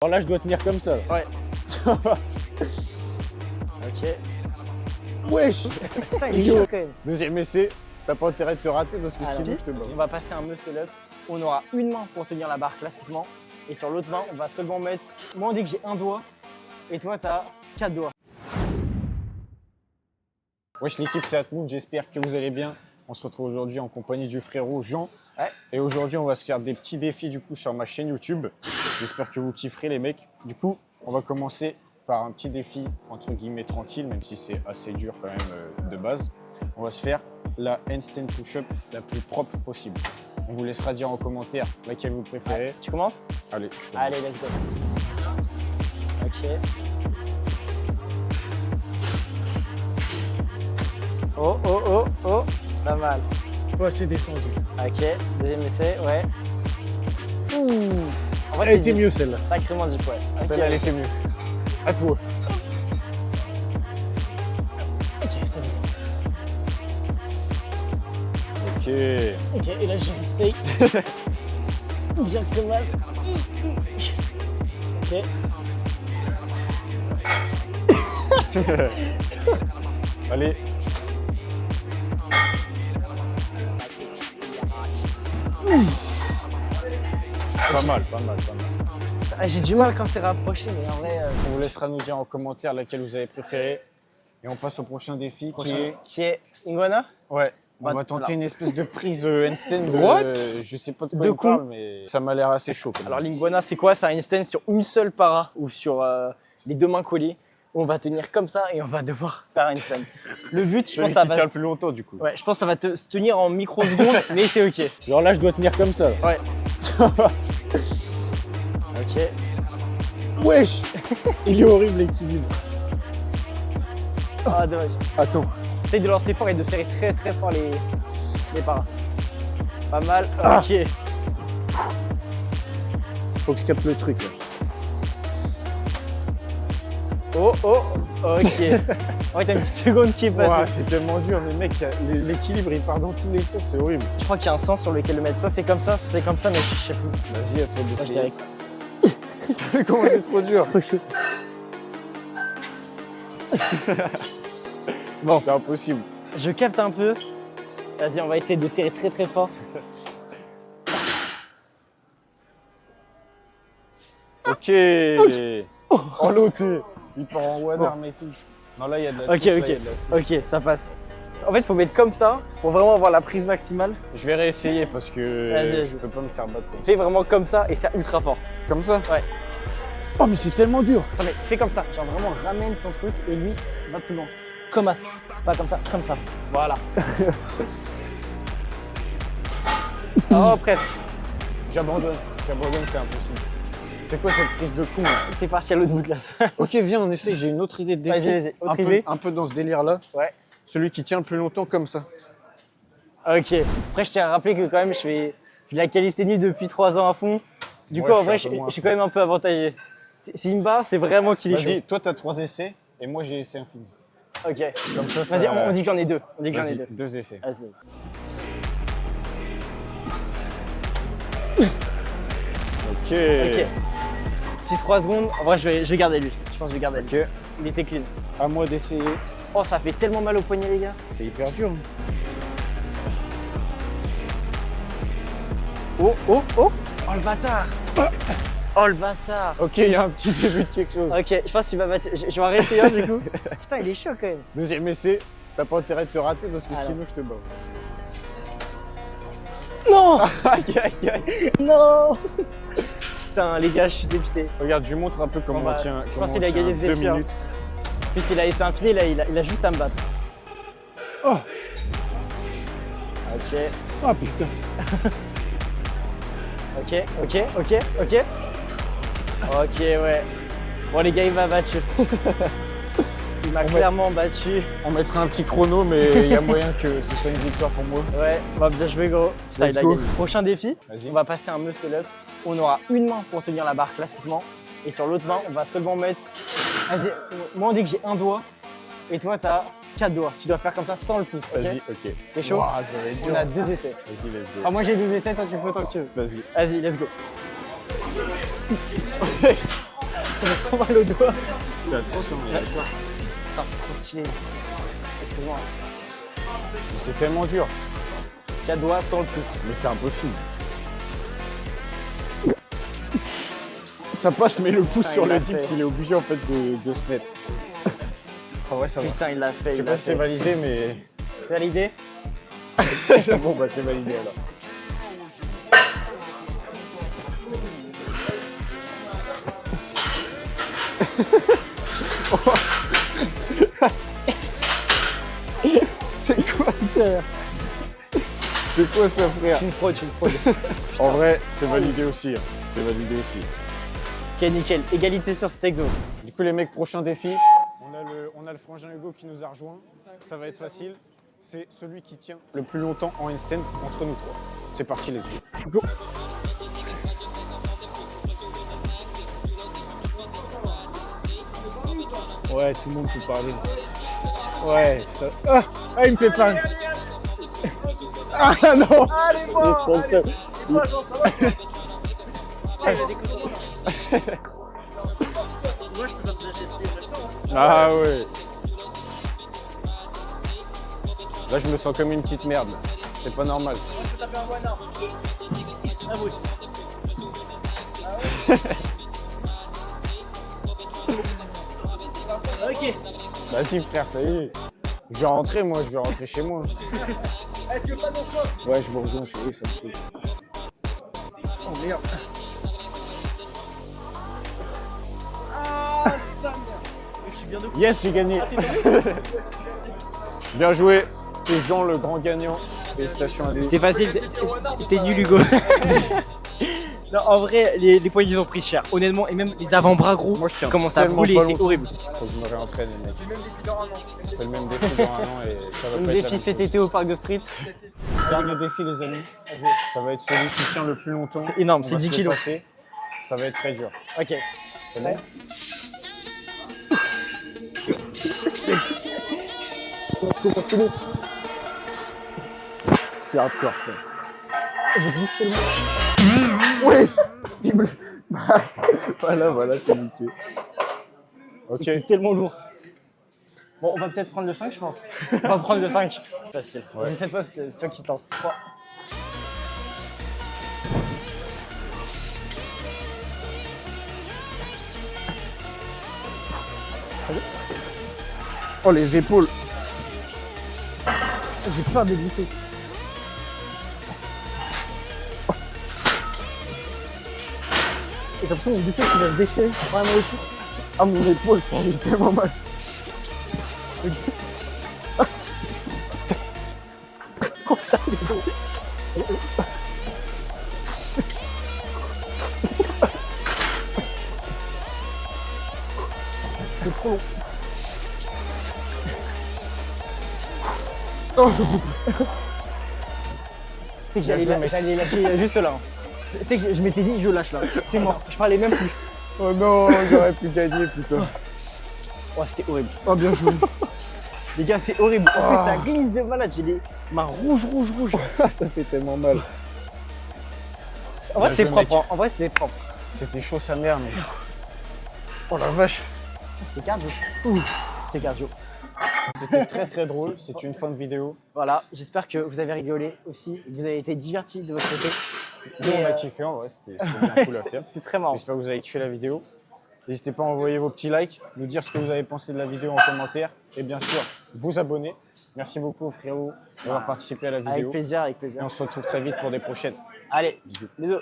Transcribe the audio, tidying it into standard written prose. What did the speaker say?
Alors là, je dois tenir comme ça. Ouais. Ok. Wesh. Putain, il est chaud quand même. Deuxième essai, t'as pas intérêt de te rater parce que Alors, sinon je te bats. on va passer un muscle up. On aura une main pour tenir la barre classiquement. Et sur l'autre main, on va seulement mettre. Moi, on dit que j'ai un doigt. Et toi, t'as 4 doigts. Wesh l'équipe, c'est Atmoud, j'espère que vous allez bien. On se retrouve aujourd'hui en compagnie du frérot Jean. Ouais. Et aujourd'hui, on va se faire des petits défis du coup sur ma chaîne YouTube. J'espère que vous kifferez les mecs. Du coup, on va commencer par un petit défi entre guillemets tranquille, même si c'est assez dur quand même de base. On va se faire la handstand push-up la plus propre possible. On vous laissera dire en commentaire laquelle vous préférez. Tu commences? Allez, je commence. Allez, let's go. Ok. Oh, oh, oh, oh. Pas mal. Ouais, c'est descendu. Ok. Deuxième essai, ouais. Ouh. En vrai, Elle était mieux celle-là. Sacrément deep, ouais. Ok, Celle-là, elle était mieux. À toi. Ok, c'est bon. Ok. Ok, et là j'essaye. Bien cremasse. Ok. Allez. Pas mal, pas mal, pas mal. Ah, j'ai du mal quand c'est rapproché, mais en vrai. On vous laissera nous dire en commentaire laquelle vous avez préféré. Et on passe au prochain défi Qui est Iguana? Ouais. On Bah, va tenter alors. une espèce de prise handstand. What? Je sais pas de quoi De il con. parle, mais ça m'a l'air assez chaud. Alors l'Iguana, c'est quoi? C'est un handstand sur une seule para ou sur les deux mains collées. On va tenir comme ça et on va devoir faire un handstand. Le but, je celui pense, ça qui va. tient le plus longtemps du coup. Ouais, je pense que ça va se tenir en microsecondes, mais c'est ok. Alors là, je dois tenir comme ça. Ouais. Ok. Wesh. Il est horrible l'équilibre. Ah, dommage. Attends. Essaye de lancer fort et de serrer très très fort les paras. Pas mal. Ah. Ok. Faut que je capte le truc. Là. Oh, oh, ok. En vrai, t'as une petite seconde qui est passée. Ouah, c'est tellement dur, mais mec, l'équilibre il part dans tous les sens, c'est horrible. Je crois qu'il y a un sens sur lequel le mettre. Soit c'est comme ça, soit c'est comme ça, mais je sais plus. Vas-y, à toi Moi, je d'essayer. dirais. T'as vu comment c'est trop dur? Bon, c'est impossible. Je capte un peu. Vas-y, on va essayer de serrer très très fort. Ok. Oh l'autre, il part en one arm et tout. Non là il y a de la Ok, triche, là, ok. il y a de la triche. Ok, ça passe. En fait, il faut mettre comme ça pour vraiment avoir la prise maximale. Je vais réessayer parce que Vas-y. je peux pas me faire battre. Fais vraiment comme ça et c'est ultra fort. Comme ça? Ouais. Oh mais c'est tellement dur. Attends, mais fais comme ça. Genre vraiment ramène ton truc et lui va plus loin. Comme as. Pas comme ça, comme ça. Voilà. Oh, presque. J'abandonne, c'est impossible. C'est quoi cette prise de coup là? T'es parti à l'autre bout de la salle. Ok, viens, on essaie, j'ai une autre idée de défi. Vas-y, autre idée. Un peu dans ce délire là. Ouais. Celui qui tient le plus longtemps comme ça. Ok. Après, je tiens à rappeler que quand même, je fais de la calisthénie depuis 3 ans à fond. Du Ouais, coup, en je vrai, suis un peu moins je suis quand même un peu avantagé. Simba, c'est vraiment qu'il est chaud. Vas-y, toi t'as 3 essais et moi j'ai essai infini. Ok. Comme ça, Vas-y, on dit que j'en ai 2. On dit que j'en ai Vas-y, 2. 2 essais. Vas-y. Ok. Ok. Petit 3 secondes. En vrai, je vais garder lui. Je pense que je vais garder lui. Ok. Il était clean. À moi d'essayer. Oh, ça fait tellement mal au poignet, les gars. C'est hyper dur. Oh, oh, oh. Oh, le bâtard. Oh, le bâtard. Ok, il y a un petit début de quelque chose. Ok, je pense qu'il va battre. Je vais en réessayer un du coup. Putain, il est chaud quand même. Deuxième essai, t'as pas intérêt de te rater parce que Alors. sinon je te bats. Non. Aïe aïe aïe. Non. Putain, les gars, je suis dépité. Regarde, je lui montre un peu comment Bon, bah, on tient. je comment pense on qu'il a tient gagné ce 2 défi, hein. minutes. Puis s'il a essayé un filet, là, il a juste à me battre. Oh. Ok, Ah putain. ok, ok, ok, ok. Ok, ouais. Bon, les gars, il m'a battu. Il m'a clairement battu. On mettra un petit chrono, mais il y a moyen que ce soit une victoire pour moi. Ouais, on va bien jouer, gros. Putain, Let's il a go. gagné. Prochain défi, Vas-y. on va passer un muscle up. On aura une main pour tenir la barre classiquement. Et sur l'autre main, on va seulement mettre. Vas-y, moi on dit que j'ai un doigt. Et toi, t'as 4 doigts. Tu dois faire comme ça sans le pouce. Ok. Vas-y, ok. T'es chaud? Ouah, ça va être dur. On a 2 essais. Vas-y, let's go. Enfin, moi j'ai 2 essais, toi tu fais autant que tu veux. Vas-y. Vas-y, let's go. Ça fait trop mal au doigt. C'est atroce, hein. Putain, c'est trop stylé. Excuse-moi. Mais c'est tellement dur. 4 doigts sans le pouce. Mais c'est impossible. Ça passe, mais le pouce Ah, sur il l'a le dips, fait. il est obligé en fait de se mettre. En vrai, ça va. Putain, il l'a fait. Je sais il pas l'a si c'est fait. validé, mais. C'est validé? Bon, bah, c'est validé alors. C'est quoi ça? C'est quoi ça, frère? Tu me fraudes, tu me fraudes. En vrai, c'est validé aussi. Hein. C'est validé aussi. Ok, nickel. Égalité sur cet exo. Du coup, les mecs, prochain défi. On a le frangin Hugo qui nous a rejoint. Ça va être facile. C'est celui qui tient le plus longtemps en handstand entre nous trois. C'est parti, les gars. Go! Ouais, tout le monde peut parler. Ouais, ça. Ah, il me fait pas. Ah non! Allez, Il est trop seul. Ah ouais. Là, je me sens comme une petite merde. C'est pas normal. Ok. Vas-y, frère, ça y est. Je vais rentrer, moi, je vais rentrer chez moi. Ouais, je vous rejoins, ça y est, ça me saoule. Oh merde. Je suis bien de fou. Yes, j'ai gagné. Bien joué. C'est Jean, le grand gagnant. Félicitations à lui. C'était facile, t'es nul Hugo. Non, en vrai, les poignets ils ont pris cher, honnêtement, et même les avant-bras gros, Moi, je tiens commencent à tellement brûler, pas c'est longtemps. horrible. Faut que je me réentraîne, les mecs. On fait le même défi dans un an et ça va Le pas être la défi même cet chose. été au parc de street, Dernier défi, les amis. Ça va être celui qui tient le plus longtemps. C'est énorme, On c'est va 10 se le kilos. passer. Ça va être très dur. ok. C'est bon? C'est hardcore, frère. Ouais, cible. Voilà, c'est nickel. Ok. C'est tellement lourd. Bon, on va peut-être prendre le 5, je pense. On va prendre le 5. Facile. Ouais. Vas-y, cette fois, c'est toi qui te lance. 3. Oh, les épaules. J'ai peur de glisser. Et comme ça, mon buffet qui va se déchirer. Ouais, moi aussi. Ah, mon épaule, j'ai tellement mal. C'est trop long. C'est que j'allais lâcher juste là. C'est que je m'étais dit, je lâche là. C'est mort. Je parlais même plus. Oh non, j'aurais pu gagner, putain. Oh, c'était horrible. Oh, bien joué. Les gars, c'est horrible. En plus, ça glisse de malade. J'ai les mains rouges. Ça fait tellement mal. En vrai, Bien c'était joué, propre. En vrai, c'était propre. C'était chaud sa mère, mais. Oh la vache. C'était cardio. C'est cardio. C'était très très drôle. C'est une fin de vidéo. Voilà, j'espère que vous avez rigolé aussi, que vous avez été divertis de votre côté. Nous, on a kiffé en vrai. C'était bien cool à faire. C'était très marrant. J'espère que vous avez kiffé la vidéo. N'hésitez pas à envoyer vos petits likes, nous dire ce que vous avez pensé de la vidéo en commentaire et bien sûr vous abonner. Merci beaucoup frérot d'avoir participé à la vidéo. Avec plaisir, avec Et plaisir. on se retrouve très vite pour des prochaines. Allez, Bisous. bisous.